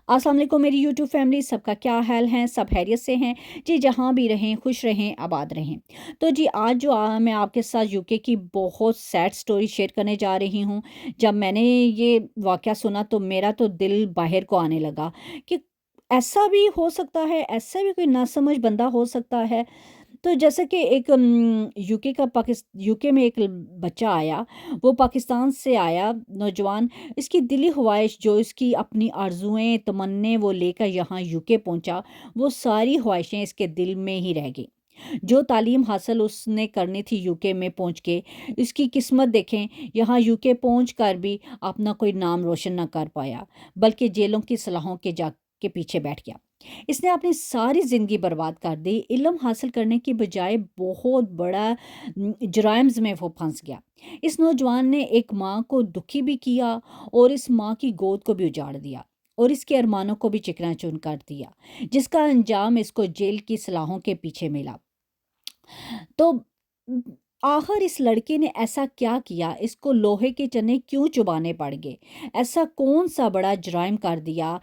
अस्सलाम वालेकुम मेरी यूट्यूब फैमिली, सबका क्या हाल है? सब खैरियत से हैं जी? जहाँ भी रहें खुश रहें, आबाद रहें। तो जी आज जो मैं आपके साथ यूके की बहुत सैड स्टोरी शेयर करने जा रही हूँ। जब मैंने ये वाक़या सुना तो मेरा तो दिल बाहर को आने लगा कि ऐसा भी हो सकता है, ऐसा भी कोई नासमझ बंदा हो सकता है। तो जैसे कि एक यूके में एक बच्चा आया, वो पाकिस्तान से आया नौजवान। इसकी दिली ख्वाहिश जो इसकी अपनी आरज़ुएँ, तमन्ने वो लेकर यहाँ यूके पहुँचा, वो सारी ख्वाहिशें इसके दिल में ही रह गईं। जो तालीम हासिल उसने करनी थी यूके में पहुँच के, इसकी किस्मत देखें, यहाँ यूके पहुँच कर भी अपना कोई नाम रोशन ना कर पाया, बल्कि जेलों की सलाहों के पीछे बैठ गया। इसने अपनी सारी ज़िंदगी बर्बाद कर दी, इल्म हासिल करने की बजाय बहुत बड़ा जुराइम्स में वो फंस गया। इस नौजवान ने एक माँ को दुखी भी किया और इस माँ की गोद को भी उजाड़ दिया और इसके अरमानों को भी चिकनाचूर कर दिया, जिसका अंजाम इसको जेल की सलाहों के पीछे मिला। तो आखिर इस लड़के ने ऐसा क्या किया? इसको लोहे के चने क्यों चुभाने पड़ गए? ऐसा कौन-सा बड़ा जुर्म कर दिया?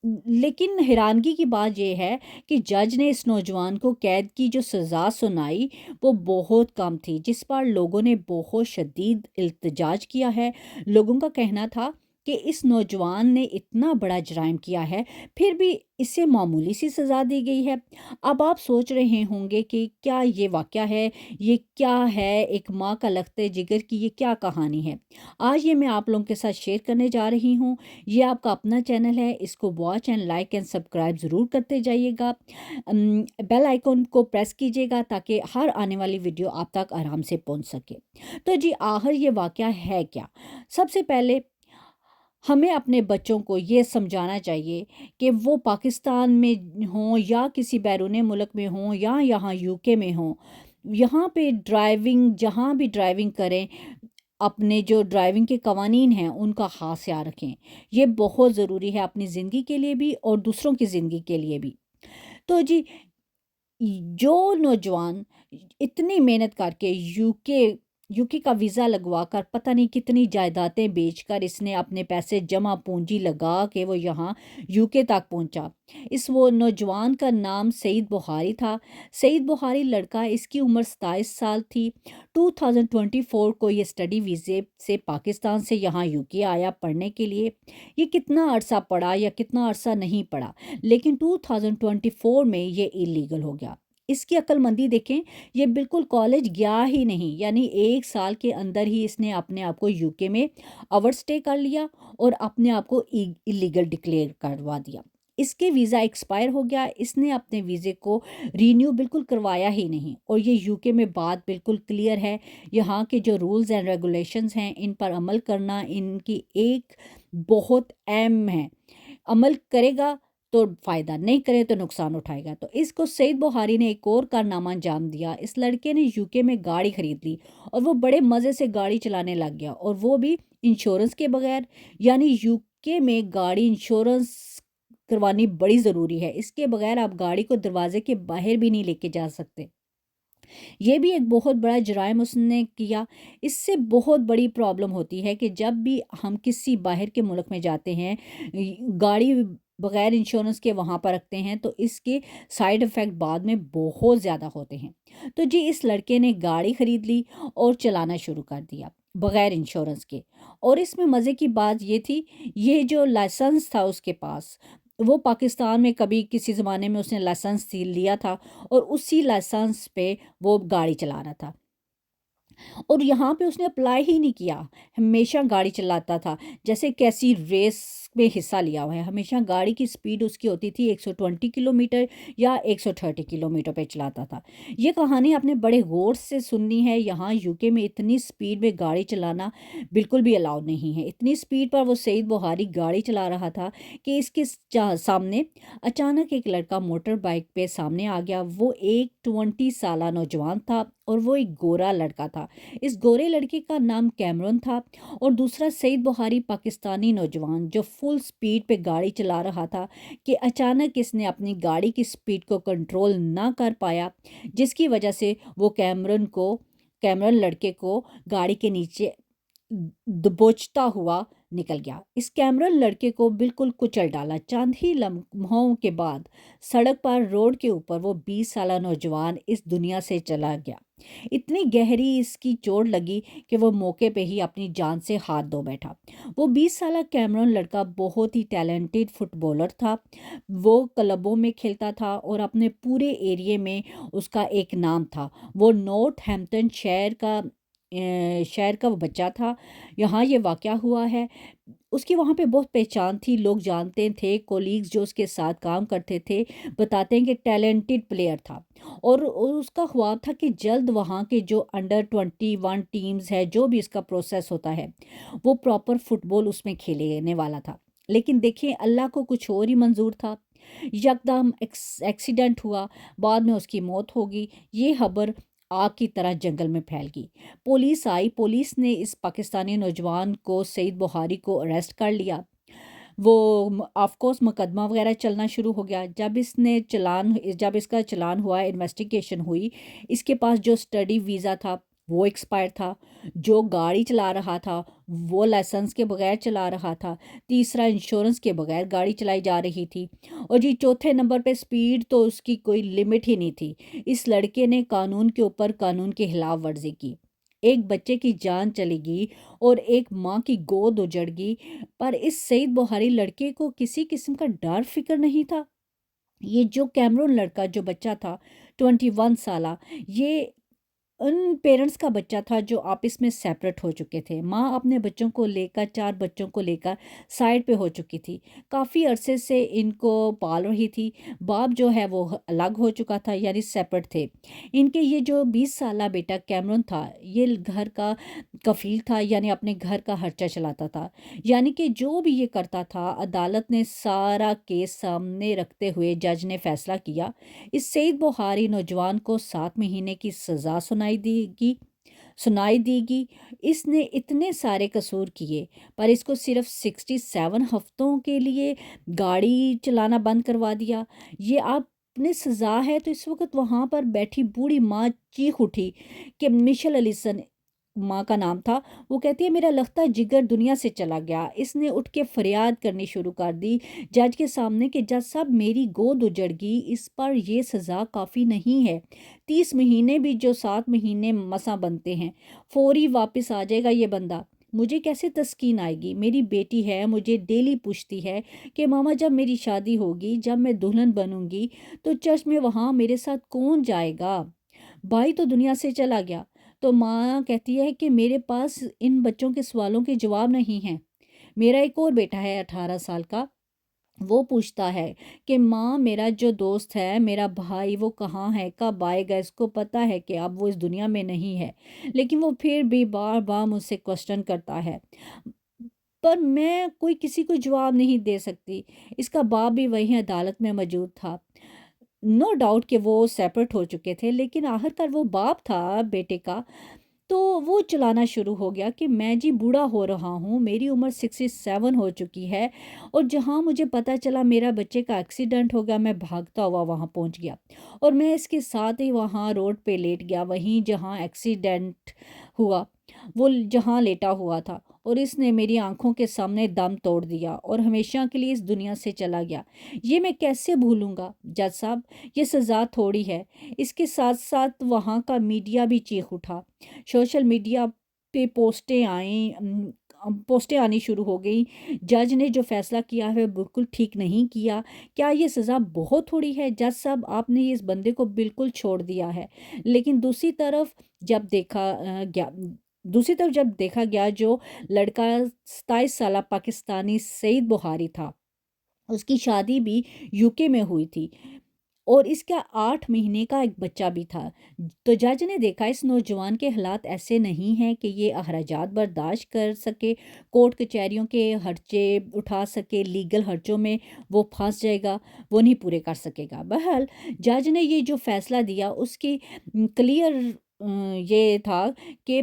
लेकिन हैरानगी की बात ये है कि जज ने इस नौजवान को कैद की जो सज़ा सुनाई, वो बहुत कम थी, जिस पर लोगों ने बहुत शदीद इल्तिजाज किया है। लोगों का कहना था कि इस नौजवान ने इतना बड़ा जुर्म किया है, फिर भी इसे मामूली सी सज़ा दी गई है। अब आप सोच रहे होंगे कि क्या ये वाक़या है? ये क्या है? एक माँ का लख्ते जिगर की ये क्या कहानी है? आज ये मैं आप लोगों के साथ शेयर करने जा रही हूँ। ये आपका अपना चैनल है, इसको watch and like and subscribe ज़रूर करते जाइएगा। बेल आइकन को प्रेस कीजिएगा ताकि हर आने वाली वीडियो आप तक आराम से पहुँच सके। तो जी आखिर ये वाक़या है क्या? सबसे पहले हमें अपने बच्चों को ये समझाना चाहिए कि वो पाकिस्तान में हों या किसी बैरूनी मुल्क में हों या यहाँ यूके में हों, यहाँ पे ड्राइविंग जहाँ भी ड्राइविंग करें, अपने जो ड्राइविंग के कवानीन हैं उनका ख़ास ख्याल रखें। ये बहुत ज़रूरी है अपनी ज़िंदगी के लिए भी और दूसरों की ज़िंदगी के लिए भी। तो जी जो नौजवान इतनी मेहनत करके यूके का वीज़ा लगवा कर पता नहीं कितनी जायदादें बेचकर इसने अपने पैसे जमा पूंजी लगा के वो यहाँ यूके तक पहुँचा। इस वो नौजवान का नाम सईद बुखारी था। सईद बुखारी लड़का, इसकी उम्र 27 साल थी। 2024 को ये स्टडी वीज़े से पाकिस्तान से यहाँ यूके आया पढ़ने के लिए। ये कितना अरसा पढ़ा या कितना अरसा नहीं पढ़ा, लेकिन 2024 में ये इलीगल हो गया। इसकी अक्लमंदी देखें, ये बिल्कुल कॉलेज गया ही नहीं, यानी 1 साल के अंदर ही इसने अपने आप को यूके में ओवरस्टे कर लिया और अपने आप को इलीगल डिक्लेयर करवा दिया। इसके वीज़ा एक्सपायर हो गया, इसने अपने वीज़े को रीन्यू बिल्कुल करवाया ही नहीं और ये यूके में बात बिल्कुल क्लियर है। यहाँ के जो रूल्स एंड रेगुलेशंस हैं, इन पर अमल करना इनकी एक बहुत अहम है। अमल करेगा तो फ़ायदा, नहीं करे तो नुकसान उठाएगा। तो इसको सईद बुखारी ने एक और कारनामा अंजाम दिया। इस लड़के ने यूके में गाड़ी खरीद ली और वो बड़े मज़े से गाड़ी चलाने लग गया और वो भी इंश्योरेंस के बगैर। यानी यूके में गाड़ी इंश्योरेंस करवानी बड़ी ज़रूरी है। इसके बगैर आप गाड़ी को दरवाजे के बाहर भी नहीं लेके जा सकते। ये भी एक बहुत बड़ा जुर्म उसने किया। इससे बहुत बड़ी प्रॉब्लम होती है कि जब भी हम किसी बाहर के मुल्क में जाते हैं, गाड़ी बगैर इंश्योरेंस के वहाँ पर रखते हैं, तो इसके साइड इफ़ेक्ट बाद में बहुत ज़्यादा होते हैं। तो जी इस लड़के ने गाड़ी ख़रीद ली और चलाना शुरू कर दिया बगैर इंश्योरेंस के। और इसमें मज़े की बात ये थी, ये जो लाइसेंस था उसके पास, वो पाकिस्तान में कभी किसी ज़माने में उसने लाइसेंस लिया था और उसी लाइसेंस पे वो गाड़ी चला रहा था। और यहाँ पे उसने अप्लाई ही नहीं किया, हमेशा गाड़ी चलाता था जैसे कैसी रेस में हिस्सा लिया हुआ है। हमेशा गाड़ी की स्पीड उसकी होती थी 120 किलोमीटर या 130 किलोमीटर पे चलाता था। ये कहानी आपने बड़े गौर से सुननी है। यहाँ यूके में इतनी स्पीड में गाड़ी चलाना बिल्कुल भी अलाउड नहीं है। इतनी स्पीड पर वो सईद बुखारी गाड़ी चला रहा था कि इसके सामने अचानक एक लड़का मोटर बाइक पे सामने आ गया। वो एक 20 साला नौजवान था और वो एक गोरा लड़का था। इस गोरे लड़के का नाम कैमरन था और दूसरा सईद बुखारी पाकिस्तानी नौजवान जो फुल स्पीड पे गाड़ी चला रहा था कि अचानक इसने अपनी गाड़ी की स्पीड को कंट्रोल ना कर पाया, जिसकी वजह से वो कैमरन लड़के को गाड़ी के नीचे दबोचता हुआ نکل گیا۔ اس کیمرون لڑکے کو بالکل کچل ڈالا۔ چند ہی لمحوں کے بعد سڑک پر روڈ کے اوپر وہ 20 سالہ نوجوان اس دنیا سے چلا گیا۔ اتنی گہری اس کی چوٹ لگی کہ وہ موقع پہ ہی اپنی جان سے ہاتھ دھو بیٹھا۔ وہ 20 سالہ کیمرون لڑکا بہت ہی ٹیلنٹڈ فٹ بالر تھا۔ وہ کلبوں میں کھیلتا تھا اور اپنے پورے ایریے میں اس کا ایک نام تھا۔ وہ نارتھ ہیمپٹن شہر کا وہ بچہ تھا۔ یہاں یہ واقعہ ہوا ہے۔ اس کی وہاں پہ بہت پہچان تھی، لوگ جانتے تھے، کولیگز جو اس کے ساتھ کام کرتے تھے بتاتے ہیں کہ ٹیلنٹڈ پلیئر تھا، اور اس کا خواب تھا کہ جلد وہاں کے جو انڈر 21 ٹیمز ہے، جو بھی اس کا پروسیس ہوتا ہے، وہ پراپر فٹ بال اس میں کھیلنے والا تھا۔ لیکن دیکھیں اللہ کو کچھ اور ہی منظور تھا۔ یکدم ایکسیڈنٹ ہوا، بعد میں اس کی موت ہوگی۔ یہ خبر آگ کی طرح جنگل میں پھیل گئی۔ پولیس آئی، پولیس نے اس پاکستانی نوجوان کو، سعید بخاری کو اریسٹ کر لیا۔ وہ آف کورس مقدمہ وغیرہ چلنا شروع ہو گیا۔ جب اس کا چلان ہوا، انویسٹیگیشن ہوئی، اس کے پاس جو اسٹڈی ویزا تھا وہ ایکسپائر تھا، جو گاڑی چلا رہا تھا وہ لائسنس کے بغیر چلا رہا تھا، تیسرا انشورنس کے بغیر گاڑی چلائی جا رہی تھی، اور جی چوتھے نمبر پہ سپیڈ تو اس کی کوئی لمٹ ہی نہیں تھی۔ اس لڑکے نے قانون کے اوپر قانون کی خلاف ورزی کی۔ ایک بچے کی جان چلی گئی اور ایک ماں کی گود اجڑ گئی، پر اس سعید بخاری لڑکے کو کسی قسم کا ڈر فکر نہیں تھا۔ یہ جو کیمرون لڑکا جو بچہ تھا 21 سالہ، یہ ان پیرنٹس کا بچہ تھا جو آپس میں سیپریٹ ہو چکے تھے۔ ماں اپنے بچوں کو لے کر، 4 بچوں کو لے کر سائڈ پہ ہو چکی تھی، کافی عرصے سے ان کو پال رہی تھی۔ باپ جو ہے وہ الگ ہو چکا تھا، یعنی سیپریٹ تھے۔ ان کے یہ جو 20 سالہ بیٹا کیمرون تھا، یہ گھر کا کفیل تھا، یعنی اپنے گھر کا خرچہ چلاتا تھا، یعنی کہ جو بھی یہ کرتا تھا عدالت نے سارا کیس سامنے رکھتے ہوئے جج نے فیصلہ کیا اس سعید بخاری نوجوان کو 7 مہینے کی سزا سنائی دی گی۔ اس نے اتنے سارے قصور کیے پر اس کو صرف 67 ہفتوں کے لیے گاڑی چلانا بند کروا دیا۔ یہ آپ نے سزا ہے تو اس وقت وہاں پر بیٹھی بوڑھی ماں چیخ اٹھی کہ مشل علیسن ماں کا نام تھا، وہ کہتی ہے میرا لگتا جگر دنیا سے چلا گیا۔ اس نے اٹھ کے فریاد کرنی شروع کر دی جج کے سامنے کہ جج صاحب میری گود اجڑ گئی، اس پر یہ سزا کافی نہیں ہے، 30 مہینے بھی جو 7 مہینے مساں بنتے ہیں، فوری واپس آ جائے گا یہ بندہ، مجھے کیسے تسکین آئے گی؟ میری بیٹی ہے، مجھے ڈیلی پوچھتی ہے کہ ماما جب میری شادی ہوگی، جب میں دلہن بنوں گی تو چرچ میں وہاں میرے ساتھ کون جائے گا؟ بھائی تو دنیا سے چلا گیا۔ تو ماں کہتی ہے کہ میرے پاس ان بچوں کے سوالوں کے جواب نہیں ہیں۔ میرا ایک اور بیٹا ہے 18 سال کا، وہ پوچھتا ہے کہ ماں میرا جو دوست ہے، میرا بھائی، وہ کہاں ہے، کب آئے گا؟ اس کو پتہ ہے کہ اب وہ اس دنیا میں نہیں ہے، لیکن وہ پھر بھی بار بار مجھ سے کوسچن کرتا ہے، پر میں کوئی کسی کو جواب نہیں دے سکتی۔ اس کا باپ بھی وہیں عدالت میں موجود تھا۔ نو ڈاؤٹ کہ وہ سیپریٹ ہو چکے تھے، لیکن آخر کار وہ باپ تھا بیٹے کا، تو وہ چلانا شروع ہو گیا کہ میں جی بوڑھا ہو رہا ہوں، میری عمر 67 ہو چکی ہے، اور جہاں مجھے پتہ چلا میرا بچے کا ایکسیڈنٹ ہو گیا، میں بھاگتا ہوا وہاں پہنچ گیا اور میں اس کے ساتھ ہی وہاں روڈ پہ لیٹ گیا، وہیں جہاں ایکسیڈنٹ ہوا، وہ جہاں لیٹا ہوا تھا، اور اس نے میری آنکھوں کے سامنے دم توڑ دیا اور ہمیشہ کے لیے اس دنیا سے چلا گیا۔ یہ میں کیسے بھولوں گا جج صاحب؟ یہ سزا تھوڑی ہے۔ اس کے ساتھ ساتھ وہاں کا میڈیا بھی چیخ اٹھا، سوشل میڈیا پہ پوسٹیں آنی شروع ہو گئیں، جج نے جو فیصلہ کیا ہے بالکل ٹھیک نہیں کیا، کیا یہ سزا بہت تھوڑی ہے؟ جج صاحب آپ نے اس بندے کو بالکل چھوڑ دیا ہے۔ لیکن دوسری طرف جب دیکھا گیا جو لڑکا 27 سالہ پاکستانی سعید بخاری تھا، اس کی شادی بھی UK میں ہوئی تھی اور اس کا 8 مہینے کا ایک بچہ بھی تھا، تو جج نے دیکھا اس نوجوان کے حالات ایسے نہیں ہیں کہ یہ اخراجات برداشت کر سکے، کورٹ کچہریوں کے خرچے اٹھا سکے، لیگل خرچوں میں وہ پھنس جائے گا، وہ نہیں پورے کر سکے گا۔ بہرحال جج نے یہ جو فیصلہ دیا اس کی کلیئر یہ تھا کہ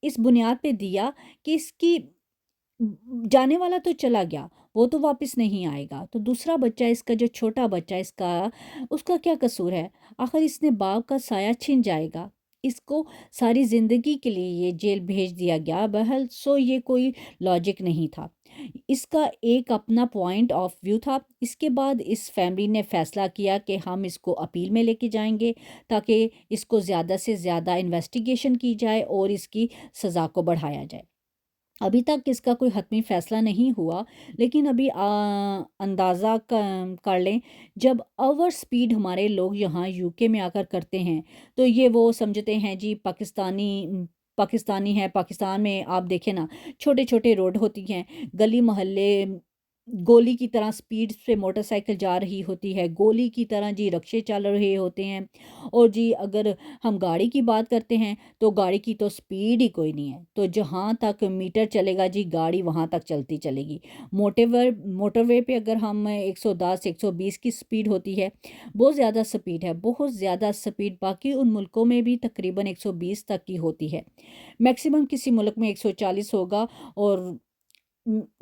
اس بنیاد پہ دیا کہ اس کی جانے والا تو چلا گیا، وہ تو واپس نہیں آئے گا، تو دوسرا بچہ، اس کا جو چھوٹا بچہ، اس کا کیا قصور ہے؟ آخر اس نے باپ کا سایہ چھن جائے گا، इसको सारी ज़िंदगी के लिए ये जेल भेज दिया गया। बहरहाल सो ये कोई लॉजिक नहीं था। इसका एक अपना पॉइंट ऑफ व्यू था। इसके बाद इस फैमिली ने फ़ैसला किया कि हम इसको अपील में लेके जाएँगे, ताकि इसको ज़्यादा से ज़्यादा इन्वेस्टिगेशन की जाए और इसकी सज़ा को बढ़ाया जाए। अभी तक इसका कोई हतमी फ़ैसला नहीं हुआ, लेकिन अभी अंदाज़ा कर लें, जब ओवर स्पीड हमारे लोग यहाँ यूके में आकर करते हैं, तो ये वो समझते हैं जी पाकिस्तानी है। पाकिस्तान में आप देखें ना, छोटे-छोटे रोड होती हैं, गली मोहल्ले गोली की तरह स्पीड से मोटरसाइकिल जा रही होती है, गोली की तरह जी रिक्शे चल रहे होते हैं। और जी अगर हम गाड़ी की बात करते हैं, तो गाड़ी की तो स्पीड ही कोई नहीं है। तो जहाँ तक मीटर चलेगा जी, गाड़ी वहाँ तक चलती चलेगी। मोटरवे पे अगर हम 110 120 की स्पीड होती है, बहुत ज़्यादा स्पीड है, बहुत ज़्यादा स्पीड। बाकी उन मुल्कों में भी तकरीबन 120 तक की होती है। मैक्सिमम किसी मुल्क में 140 होगा, और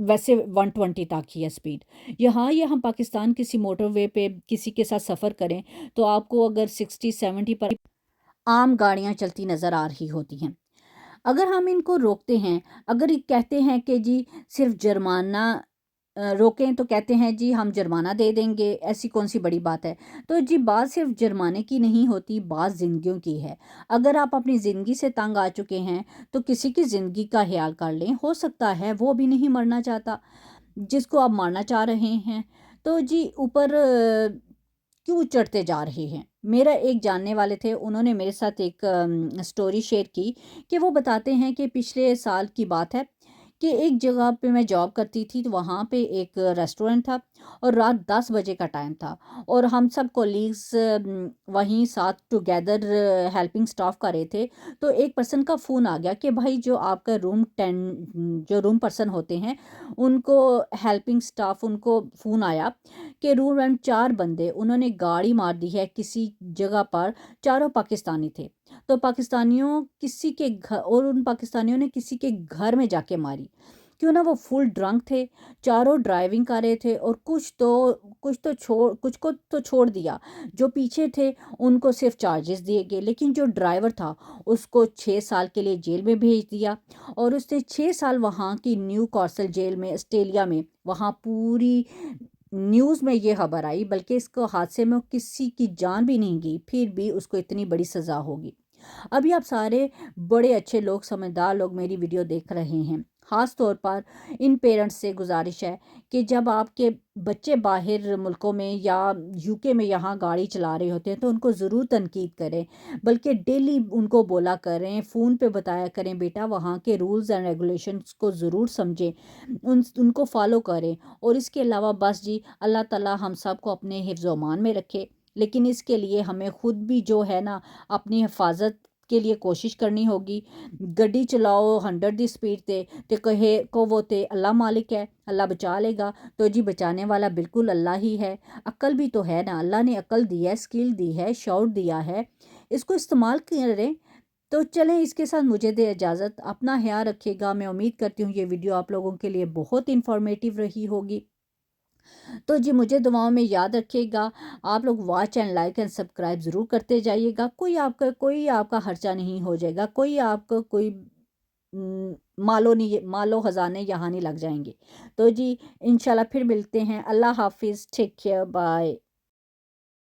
वैसे 120 तक ही है स्पीड। यहाँ पाकिस्तान किसी मोटरवे पे किसी के साथ सफ़र करें, तो आपको अगर 60-70 पर आम गाड़ियाँ चलती नज़र आ रही होती हैं। अगर हम इनको रोकते हैं, अगर ये कहते हैं कि जी सिर्फ़ जुर्माना रोकें, तो कहते हैं जी हम जुर्माना दे देंगे, ऐसी कौन-सी बड़ी बात है। तो जी बात सिर्फ़ जुर्माने की नहीं होती, बात ज़िंदगियों की है। अगर आप अपनी ज़िंदगी से तंग आ चुके हैं, तो किसी की ज़िंदगी का ख़्याल कर लें। हो सकता है वो भी नहीं मरना चाहता, जिसको आप मारना चाह रहे हैं। तो जी ऊपर क्यों चढ़ते जा रहे हैं। मेरा एक जानने वाले थे, उन्होंने मेरे साथ एक स्टोरी शेयर की, कि वो बताते हैं कि पिछले साल की बात है, कि एक जगह पे मैं जॉब करती थी, तो वहाँ पे एक रेस्टोरेंट था, और रात 10 बजे का टाइम था, और हम सब कोलीग्स वहीं साथ टुगेदर हेल्पिंग स्टाफ कर रहे थे। तो एक पर्सन का फ़ोन आ गया कि भाई जो आपका जो रूम पर्सन होते हैं, उनको हेल्पिंग स्टाफ उनको फ़ोन आया कि रूम एंड 4 बंदे उन्होंने गाड़ी मार दी है किसी जगह पर, चारों पाकिस्तानी थे। तो पाकिस्तानियों किसी के घर, और उन पाकिस्तानियों ने किसी के घर में जाके मारी। क्यों ना वो फुल ड्रंक थे, चारों ड्राइविंग कर रहे थे, और कुछ को तो छोड़ दिया, जो पीछे थे उनको सिर्फ चार्जेस दिए गए, लेकिन जो ड्राइवर था उसको 6 साल के लिए जेल में भेज दिया। और उसने 6 साल वहाँ की न्यू कासल जेल में, ऑस्ट्रेलिया में, वहाँ पूरी न्यूज़ में ये खबर आई, बल्कि इसको हादसे में किसी की जान भी नहीं गई, फिर भी उसको इतनी बड़ी सज़ा होगी। अभी आप सारे बड़े अच्छे लोग, समझदार लोग मेरी वीडियो देख रहे हैं। ख़ास तौर पर इन पेरेंट्स से गुजारिश है कि जब आपके बच्चे बाहर मुल्कों में या यूके में यहाँ गाड़ी चला रहे होते हैं, तो उनको ज़रूर तनकीद करें, बल्कि डेली उनको बोला करें, फ़ोन पे बताया करें, बेटा वहाँ के रूल्स एंड रेगुलेशंस को ज़रूर समझें, उनको फॉलो करें। और इसके अलावा बस जी, अल्लाह ताला हम सब को अपने हिफ्ज़ ओ अमान में रखे। लेकिन इसके लिए हमें ख़ुद भी जो है ना, अपनी हिफाजत के लिए कोशिश करनी होगी। गड्डी चलाओ 100 दी स्पीड ते कहे को वो ते अल्लाह मालिक है, अल्लाह बचा लेगा। तो जी बचाने वाला बिल्कुल अल्लाह ही है। अक्ल भी तो है ना, अल्लाह ने अक्ल दी है, स्किल दी है, शौर दिया है, इसको इस्तेमाल करें। तो चलें, इसके साथ मुझे दे इजाज़त। अपना ख्याल रखिएगा। मैं उम्मीद करती हूँ ये वीडियो आप लोगों के लिए बहुत इन्फॉर्मेटिव रही होगी। तो जी मुझे दुआओं में याद रखिएगा। आप लोग watch and like and subscribe ज़रूर करते जाइएगा। कोई आपका खर्चा नहीं हो जाएगा, कोई आपको कोई मालो ख़जाने यहाँ नहीं लग जाएंगे। तो जी इंशाल्लाह फिर मिलते हैं। अल्लाह हाफिज़, टेक केयर, बाय।